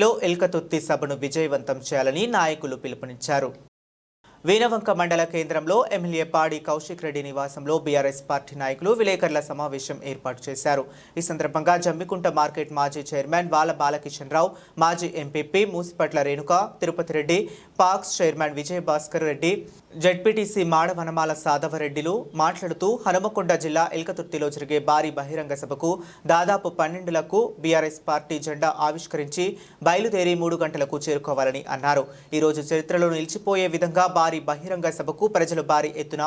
ఎల్కతుర్తిలో ఎల్కతుర్తి సభను విజయవంతం చేయాలని నాయకులు పిలుపునిచ్చారు. వీణవంక మండల కేంద్రంలో ఎమ్మెల్యే పాడి కౌశిక్ రెడ్డి నివాసంలో బీఆర్ఎస్ పార్టీ నాయకులు విలేకరుల సమావేశం ఏర్పాటు చేశారు. ఈ సందర్భంగా జమ్మికుంట మార్కెట్ మాజీ చైర్మన్ వాల బాలకిషన్ రావు, మాజీ MPP Musipatla Renuka, Tirupati Reddy, PACS chairman Vijaya Bhaskar Reddy, ZPTC Mada Vanamala సాధవరెడ్డిలు మాట్లాడుతూ హనుమకొండ జిల్లా ఎల్కతుర్తిలో జరిగే భారీ బహిరంగ సభకు దాదాపు 12లకు బీఆర్ఎస్ పార్టీ జెండా ఆవిష్కరించి బయలుదేరి 3 గంటలకు చేరుకోవాలని అన్నారు. ఈ రోజు చరిత్రలో నిలిచిపోయే విధంగా భారీ బహిరంగ సభకు ప్రజలు భారీ ఎత్తున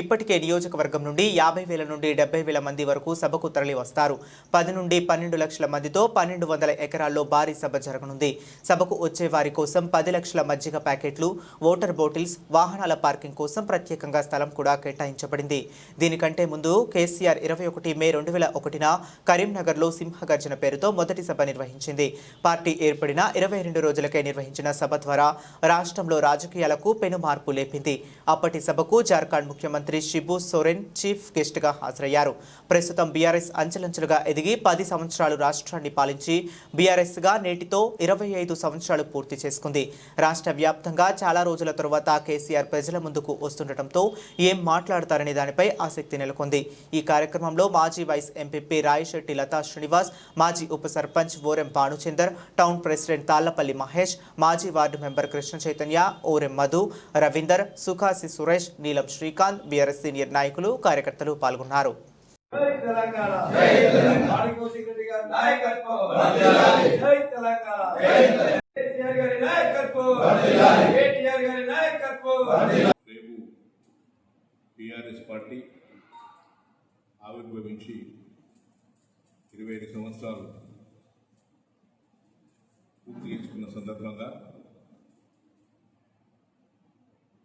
ఇప్పటికే నియోజకవర్గం నుండి 50,000 నుండి 70,000 మంది వరకు సభకు తరలి వస్తారు. 10 నుండి 12 లక్షల మందితో 1200 ఎకరాల్లో భారీ సభ జరగనుంది. సభకు వచ్చే వారి కోసం 10 లక్షల మజ్జిగ ప్యాకెట్లు, వాటర్ బాటిల్స్, వాహనాల పార్కింగ్ కోసం ప్రత్యేకంగా స్థలం కూడా కేటాయించబడింది. దీనికంటే ముందు కేసీఆర్ 21 మే 2001న కరీంనగర్లో సింహగర్జన పేరుతో మొదటి సభ నిర్వహించింది. పార్టీ ఏర్పడిన 22 రోజులకే నిర్వహించిన సభ ద్వారా రాష్ట్రంలో రాజకీయాలకు పెను మార్పు లేపింది. అప్పటి సభకు జార్ఖండ్ ముఖ్యమంత్రి శిబు సోరెన్ చీఫ్ గెస్ట్ గా హాజరయ్యారు. ప్రస్తుతం బీఆర్ఎస్ అంచెలంచెలుగా ఎదిగి 10 సంవత్సరాలు రాష్ట్రాన్ని పాలించి బీఆర్ఎస్ గా నేటితో 25 సంవత్సరాలు పూర్తి చేసుకుంది. రాష్ట్ర వ్యాప్తంగా చాలా రోజుల తరువాత కేసీఆర్ ప్రజల ముందుకు వస్తుండటంతో ఏం మాట్లాడతారనే దానిపై ఆసక్తి నెలకొంది. ఈ కార్యక్రమంలో మాజీ వైస్ ఎంపీపీ రాయశెట్టి లతా శ్రీనివాస్, మాజీ ఉప సర్పంచ్ ఓరెం భానుచందర్, టౌన్ ప్రెసిడెంట్ తాళ్లపల్లి మహేష్, మాజీ వార్డు మెంబర్ కృష్ణ చైతన్య, ఓరెం మధు, రవీందర్, సుఖాసి సురేష్, నీలం శ్రీకాంత్, బీఆర్ఎస్ సీనియర్ నాయకులు, కార్యకర్తలు పాల్గొన్నారు. బీఆర్ఎస్ పార్టీ ఆవిర్భవించి 25 సంవత్సరాలు పూర్తి చేసుకున్న సందర్భంగా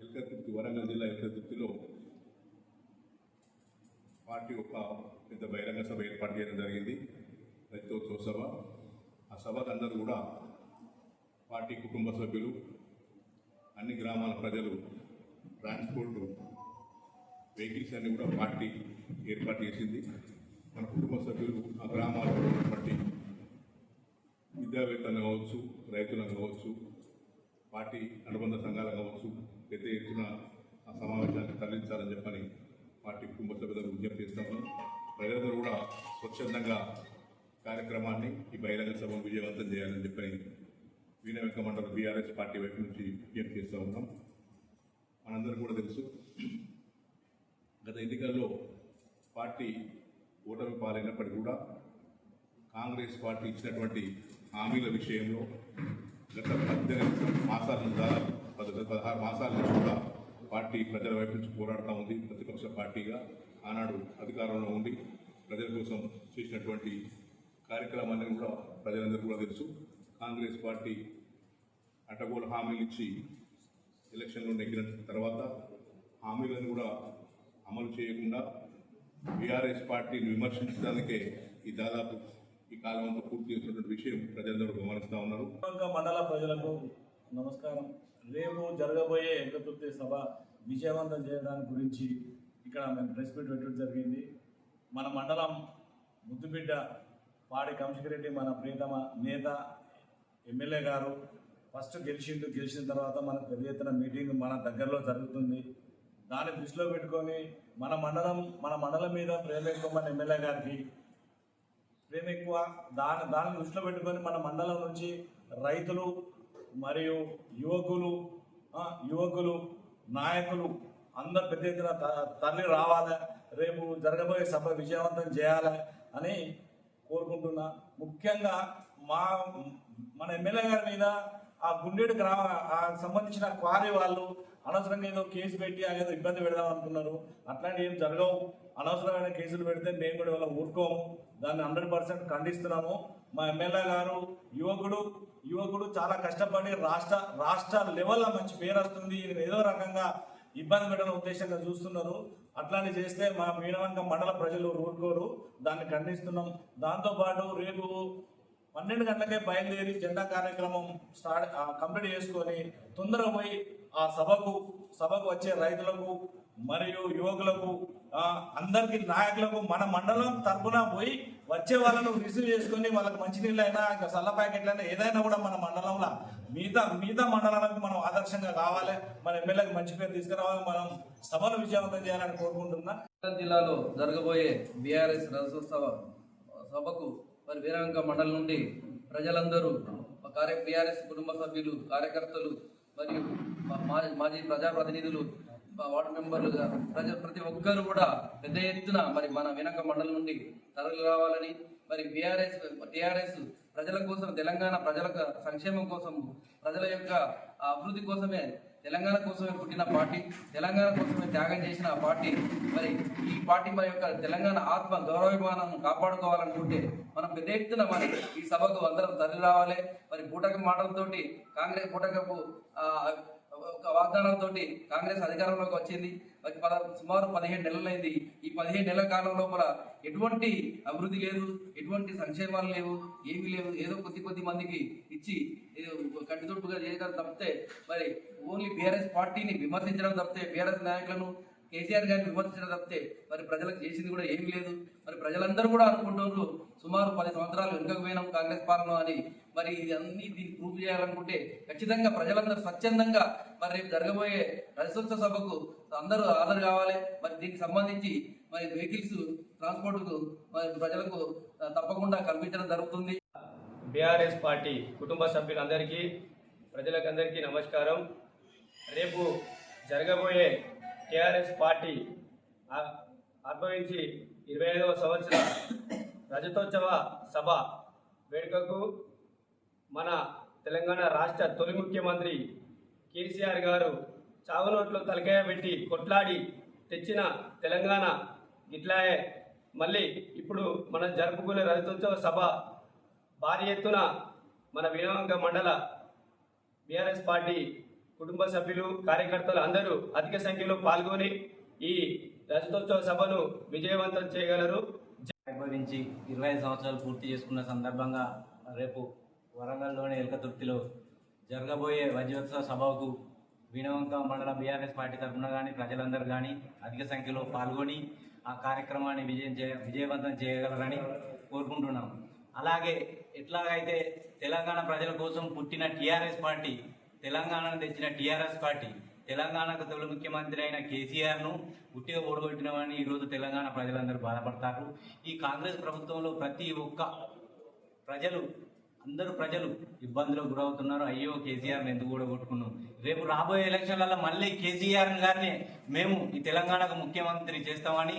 ఎల్కతుర్తి, వరంగల్ జిల్లా ఎల్కతుర్తిలో పార్టీ ఒక పెద్ద బహిరంగ సభ ఏర్పాటు చేయడం జరిగింది. రైతోత్సవ సభ. ఆ సభకు అందరూ కూడా పార్టీ కుటుంబ సభ్యులు, అన్ని గ్రామాల ప్రజలు, ట్రాన్స్పోర్ట్ వెహికల్స్ అన్ని కూడా పార్టీ ఏర్పాటు చేసింది. మన కుటుంబ సభ్యులు ఆ గ్రామాల్లో ఉన్నటువంటి విద్యావేత్తలు కావచ్చు, రైతులను కావచ్చు, పార్టీ అనుబంధ సంఘాలు కావచ్చు, పెద్ద ఎత్తున ఆ సమావేశాన్ని తరలించాలని చెప్పని పార్టీ కుటుంబ సభ్యులకు విజ్ఞప్తి చేస్తాము. ప్రజలందరూ కూడా స్వచ్ఛందంగా కార్యక్రమాన్ని, ఈ బహిరంగ సభను విజయవంతం చేయాలని చెప్పని వీణవంక మండల బీఆర్ఎస్ పార్టీ వైపు నుంచి విజ్ఞప్తి చేస్తూ ఉన్నాం. మనందరూ కూడా తెలుసు, గత ఎన్నికల్లో పార్టీ ఓటమి పాలైనప్పటికీ కూడా కాంగ్రెస్ పార్టీ ఇచ్చినటువంటి హామీల విషయంలో గత 18 మాసాల నుంచి, దాదాపు 16 మాసాల నుంచి కూడా పార్టీ ప్రజల వైపు నుంచి పోరాడుతూ ఉంది. ప్రతిపక్ష పార్టీగా ఆనాడు అధికారంలో ఉండి ప్రజల కోసం చేసినటువంటి కార్యక్రమాన్ని కూడా ప్రజలందరూ కూడా తెలుసు. కాంగ్రెస్ పార్టీ అడ్డగోలు హామీలు ఇచ్చి ఎలక్షన్లో నెగ్గిన తర్వాత హామీలను కూడా అమలు చేయకుండా బీఆర్ఎస్ పార్టీని విమర్శించడానికే ఈ దాదాపు ఈ కాలం అంతా పూర్తి చేసినటువంటి విషయం ప్రజలందరూ గమనిస్తూ ఉన్నారు. మండల ప్రజలకు నమస్కారం. రేపు జరగబోయే ఎల్కతుర్తి సభ విజయవంతం చేయడానికి గురించి ఇక్కడ మేము ప్రెస్ మీట్ పెట్టడం జరిగింది. మన మండలం ముద్దుబిడ్డ పాడి కౌశిక్ రెడ్డి, మన ప్రియతమ నేత, ఎమ్మెల్యే గారు ఫస్ట్ గెలిచిన తర్వాత మనకు పెద్ద ఎత్తున మీటింగ్ మన దగ్గరలో జరుగుతుంది. దాన్ని దృష్టిలో పెట్టుకొని మన మండలం మీద ప్రేమ ఎక్కువ, మన ఎమ్మెల్యే గారికి ప్రేమ ఎక్కువ. దాన్ని దృష్టిలో పెట్టుకొని మన మండలం నుంచి రైతులు మరియు యువకులు నాయకులు అందరు పెద్ద ఎత్తున తరలి రావాలి. రేపు జరగబోయే సభ విజయవంతం చేయాలి అని కోరుకుంటున్నా. ముఖ్యంగా మన ఎమ్మెల్యే గారి మీద ఆ గుండెడు సంబంధించిన క్వారీ వాళ్ళు అనవసరంగా ఏదో కేసు పెట్టి ఏదో ఇబ్బంది పెడదాం అనుకున్నారు. అట్లాంటివి ఏం జరగవు. అనవసరమైన కేసులు పెడితే మేము కూడా ఇవాళ ఊరుకోము. దాన్ని 100% ఖండిస్తున్నాము. మా ఎమ్మెల్యే గారు యువకుడు చాలా కష్టపడి రాష్ట్ర లెవెల్లో మంచి పేరు వస్తుంది, ఏదో రకంగా ఇబ్బంది పెట్టడం ఉద్దేశంగా చూస్తున్నారు. అట్లాంటివి చేస్తే మా వీణవంక మండల ప్రజలు ఊరుకోరు. దాన్ని ఖండిస్తున్నాం. దాంతోపాటు రేపు 12 గంటలకే బయలుదేరి జెండా కార్యక్రమం కంప్లీట్ చేసుకొని తొందరగా పోయి ఆ సభకు వచ్చే రైతులకు మరియు యువకులకు అందరికి నాయకులకు మన మండలం తరఫున పోయి వచ్చే వాళ్ళను రిసీవ్ చేసుకొని వాళ్ళకి మంచినీళ్ళు అయినా ఇంకా సల్ల ప్యాకెట్లైనా ఏదైనా కూడా మన మండలంలో మిగతా మండలాలకు మనం ఆదర్శంగా కావాలి, మన ఎమ్మెల్యేకి మంచి పేరు తీసుకురావాలి, మనం సభను విజయవంతం చేయాలని కోరుకుంటున్నా. జిల్లాలో జరగబోయే బీఆర్ఎస్ రథోత్సవ సభకు మరి వీరవంక మండలం నుండి ప్రజలందరూ బీఆర్ఎస్ కుటుంబ సభ్యులు, కార్యకర్తలు మరియు మాజీ ప్రజాప్రతినిధులు, వార్డు మెంబర్లుగా ప్రతి ఒక్కరు కూడా పెద్ద ఎత్తున మరి మన వీరవంక మండలం నుండి తరలి రావాలని, మరి టీఆర్ఎస్ ప్రజల కోసం, తెలంగాణ ప్రజల సంక్షేమం కోసం, ప్రజల యొక్క అభివృద్ధి కోసమే, తెలంగాణ కోసమే పుట్టిన పార్టీ, తెలంగాణ కోసమే త్యాగం చేసిన పార్టీ. మరి ఈ పార్టీ మన యొక్క తెలంగాణ ఆత్మ గౌరవాభిమానం కాపాడుకోవాలనుకుంటే మనం పెద్ద ఎత్తున మరి ఈ సభకు అందరం తరలి రావాలి. మరి బూటక మాటలతోటి కాంగ్రెస్ బూటకపు ఒక వాగ్దానంతో కాంగ్రెస్ అధికారంలోకి వచ్చింది. సుమారు 17 నెలలైంది. ఈ 17 నెలల కాలం లోపల ఎటువంటి అభివృద్ధి లేదు, ఎటువంటి సంక్షేమాలు లేవు, ఏమీ లేవు. ఏదో కొద్ది మందికి ఇచ్చి కట్టుతుట్టుగా చేయడం తప్పితే, మరి ఓన్లీ బీఆర్ఎస్ పార్టీని విమర్శించడం తప్పితే, బీఆర్ఎస్ నాయకులను కేసీఆర్ గారిని విమర్శించడం తప్పితే మరి ప్రజలకు చేసింది కూడా ఏమీ లేదు. మరి ప్రజలందరూ కూడా అనుకుంటున్నారు సుమారు 10 సంవత్సరాలు వెనుకకు పోయినాం కాంగ్రెస్ పాలన అని. మరి ఇది అన్ని దీన్ని ప్రూవ్ చేయాలనుకుంటే ఖచ్చితంగా ప్రజలందరూ స్వచ్ఛందంగా మరి రేపు జరగబోయే రథోత్సవ సభకు అందరూ హాజరు కావాలి. మరి దీనికి సంబంధించి మరి వెహికల్స్ ట్రాన్స్పోర్ట్కు మరి ప్రజలకు తప్పకుండా కల్పించడం జరుగుతుంది. బీఆర్ఎస్ పార్టీ కుటుంబ సభ్యులందరికీ, ప్రజలకందరికీ నమస్కారం. రేపు జరగబోయే టీఆర్ఎస్ పార్టీ ఆవిర్భవించి 25వ సంవత్సర రజతోత్సవ సభ వేడుకకు మన తెలంగాణ రాష్ట్ర తొలి ముఖ్యమంత్రి కేసీఆర్ గారు చావునోట్లో తలకాయ పెట్టి కొట్లాడి తెచ్చిన తెలంగాణ ఇట్లాయే మళ్ళీ ఇప్పుడు మనం జరుపుకునే రజతోత్సవ సభ భారీ ఎత్తున మన వీరవంక మండల బీఆర్ఎస్ పార్టీ కుటుంబ సభ్యులు, కార్యకర్తలు అందరూ అధిక సంఖ్యలో పాల్గొని ఈ రజతోత్సవ సభను విజయవంతం చేయగలరు. ఆవిర్భవించి 25 సంవత్సరాలు పూర్తి చేసుకున్న సందర్భంగా రేపు వరంగల్లోని ఎల్కతుర్తిలో జరగబోయే వజ్రోత్సవ సభకు వీరవంక మండల బీఆర్ఎస్ పార్టీ తరఫున కానీ ప్రజలందరూ కానీ అధిక సంఖ్యలో పాల్గొని ఆ కార్యక్రమాన్ని విజయవంతం చేయగలరని కోరుకుంటున్నాం. అలాగే ఎట్లాగైతే తెలంగాణ ప్రజల కోసం పుట్టిన టీఆర్ఎస్ పార్టీ, తెలంగాణను తెచ్చిన టీఆర్ఎస్ పార్టీ, తెలంగాణకు తొలి ముఖ్యమంత్రి అయిన కేసీఆర్ను గుట్టిగా ఓడగొట్టినవని ఈరోజు తెలంగాణ ప్రజలందరూ బాధపడతారు. ఈ కాంగ్రెస్ ప్రభుత్వంలో ప్రతి ఒక్క అందరూ ప్రజలు ఇబ్బందులకు గురవుతున్నారు. అయ్యో కేసీఆర్ని ఎందుకు ఓడగొట్టుకున్నాం, రేపు రాబోయే ఎలక్షన్లలో మళ్ళీ కేసీఆర్ గారిని మేము ఈ తెలంగాణకు ముఖ్యమంత్రి చేస్తామని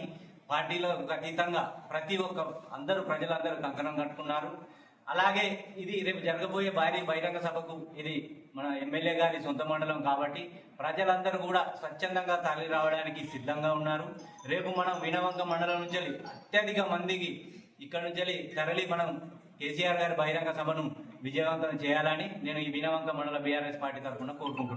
పార్టీలకు అతీతంగా ప్రతి ఒక్క ప్రజలందరూ కంకణం కట్టుకున్నారు. అలాగే ఇది రేపు జరగబోయే భారీ బహిరంగ సభకు ఇది మన ఎమ్మెల్యే గారి సొంత మండలం కాబట్టి ప్రజలందరూ కూడా స్వచ్ఛందంగా తరలి రావడానికి సిద్ధంగా ఉన్నారు. రేపు మనం వీరవంక మండలం నుంచి అత్యధిక మందికి ఇక్కడ నుంచి తరలి మనం కేసీఆర్ గారి బహిరంగ సభను విజయవంతం చేయాలని నేను ఈ వీరవంక మండల బీఆర్ఎస్ పార్టీ తరఫున కోరుకుంటున్నాను.